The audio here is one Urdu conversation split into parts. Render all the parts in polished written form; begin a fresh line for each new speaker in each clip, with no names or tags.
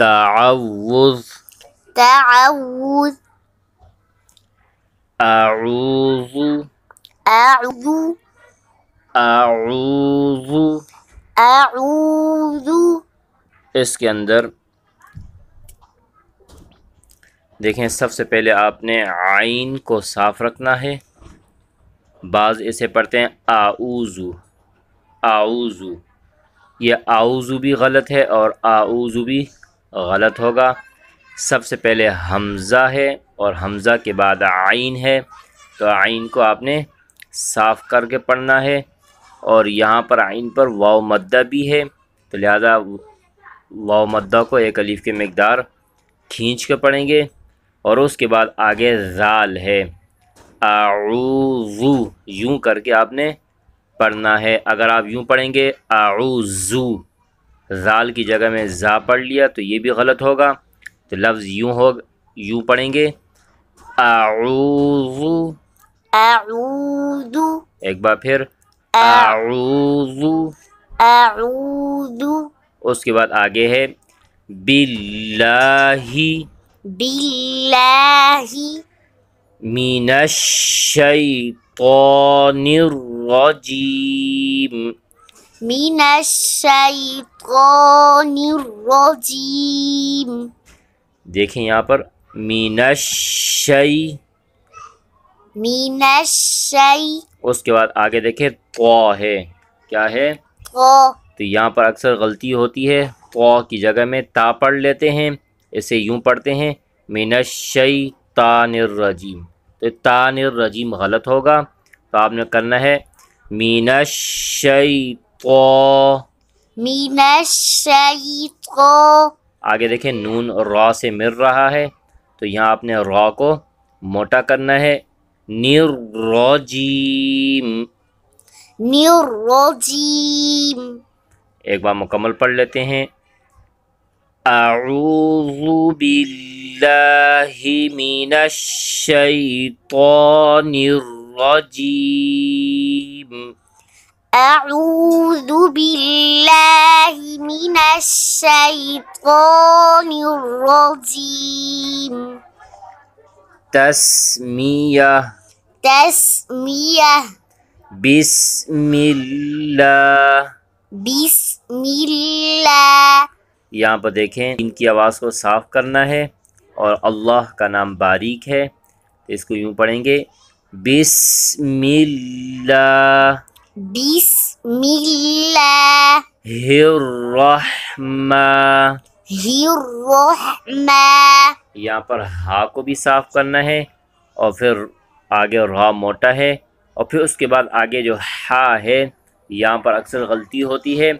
تعوذ
تعوذ
اعوذ
أعوذ
اعوذ.
أعوذ
اس کے اندر دیکھیں سب سے پہلے آپ نے عین کو صاف رکھنا ہے. بعض اسے پڑھتے ہیں اعوذ اعوذ. یہ اعوذ بھی غلط ہے اور اعوذ بھی غلط ہوگا. سب سے پہلے حمزہ ہے اور حمزہ کے بعد عین ہے، تو عین کو آپ نے صاف کر کے پڑھنا ہے. اور یہاں پر عین پر واو مدہ بھی ہے، تو لہذا واو مدہ کو ایک الف کی مقدار کھینچ کے پڑھیں گے. اور اس کے بعد آگے ذال ہے، اعوذ یوں کر کے آپ نے پڑھنا ہے. اگر آپ یوں پڑھیں گے اعوذ، ذال کی جگہ میں زا پڑھ لیا تو یہ بھی غلط ہوگا. تو لفظ یوں پڑھیں گے اعوذ.
أعوذ
ایک بار پھر اعوذ.
أعوذ
اس کے بعد آگے ہے باللہ
بالله
من الشیطان الرجیم.
من الشيطان الرجيم.
دیکھیں یہاں پر من الشی،
من الشيطان
اس کے بعد آگے دیکھیں طا ہے. کیا ہے؟ تو یہاں پر اکثر غلطی ہوتی ہے، طا کی جگہ میں تا پڑھ لیتے ہیں، اسے یوں پڑھتے ہیں من الشیطان الرجیم. تو تان الرجیم غلط ہوگا، تو آپ نے کرنا ہے من الشیطان.
من الشيطان.
آگے دیکھیں نون را سے مل رہا ہے، تو یہاں آپ نے را کو موٹا کرنا ہے. نِرَّجِيم.
الرجيم.
ایک بار مکمل پڑھ لیتے ہیں. اعوذ باللہ من الشیطان الرجیم.
أعوذ بالله من الشيطان الرجيم.
تسمیہ
تسمية
بسم اللہ.
بسم الله.
یہاں پر دیکھیں ان کی آواز کو صاف کرنا ہے، اور اللہ کا نام باریک ہے، تو اس کو یوں پڑھیں گے بسم اللہ
بسم الله
الرحمن.
الرحمن.
یہاں پر ہا کو بھی صاف کرنا ہے، اور پھر آگے را موٹا ہے، اور پھر اس کے بعد آگے جو ہا ہے یہاں پر اکثر غلطی ہوتی ہے،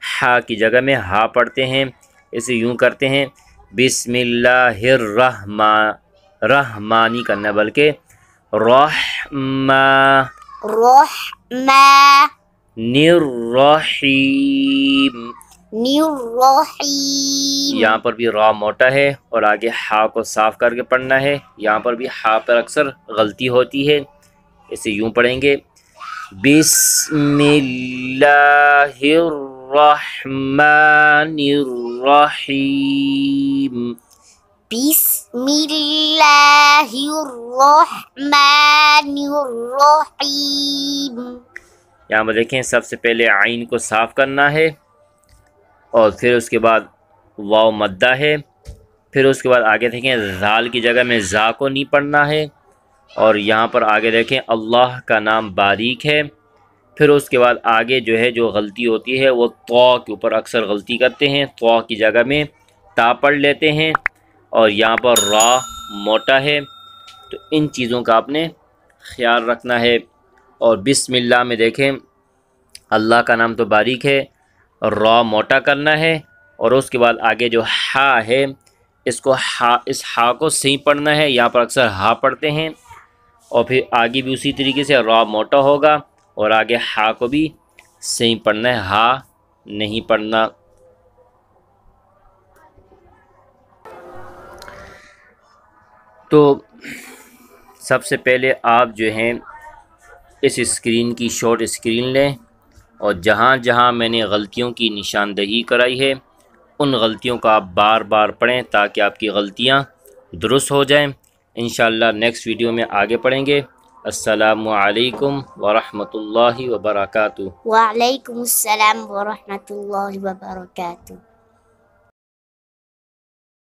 ہا کی جگہ میں ہا پڑھتے ہیں، اسے یوں کرتے ہیں بسم اللہ الرحمن. رحمانی کرنا بلکہ رحمن.
رحمن.
الرحیم.
الرحيم.
یہاں پر بھی را موٹا ہے اور آگے ہا کو صاف کر کے پڑھنا ہے. یہاں پر بھی ہا پر اکثر غلطی ہوتی ہے، اسے یوں پڑھیں گے بسم اللہ الرحمن الرحیم.
بسم الله الرحمن الرحيم.
یہاں پر دیکھیں سب سے پہلے عین کو صاف کرنا ہے، اور پھر اس کے بعد واو مدہ ہے، پھر اس کے بعد آگے دیکھیں ذال کی جگہ میں زا کو نہیں پڑھنا ہے، اور یہاں پر آگے دیکھیں اللہ کا نام باریک ہے. پھر اس کے بعد آگے جو ہے جو غلطی ہوتی ہے وہ طا کے اوپر اکثر غلطی کرتے ہیں، طا کی جگہ میں تا پڑھ لیتے ہیں، اور یہاں پر را موٹا ہے. تو ان چیزوں کا آپ نے خیال رکھنا ہے. اور بسم اللہ میں دیکھیں اللہ کا نام تو باریک ہے، را موٹا کرنا ہے، اور اس کے بعد آگے جو ہا ہے اس ہا کو صحیح پڑھنا ہے. یہاں پر اکثر ہا پڑھتے ہیں، اور پھر آگے بھی اسی طریقے سے را موٹا ہوگا، اور آگے ہا کو بھی صحیح پڑھنا ہے، ہا نہیں پڑھنا. تو سب سے پہلے آپ جو ہیں اس اسکرین کی شارٹ اسکرین لیں، اور جہاں جہاں میں نے غلطیوں کی نشاندہی کرائی ہے ان غلطیوں کا آپ بار بار پڑھیں تاکہ آپ کی غلطیاں درست ہو جائیں۔ انشاءاللہ نیکسٹ ویڈیو میں آگے پڑھیں گے۔ السلام علیکم ورحمۃ اللہ وبرکاتہ۔
وعلیکم السلام ورحمۃ اللہ وبرکاتہ۔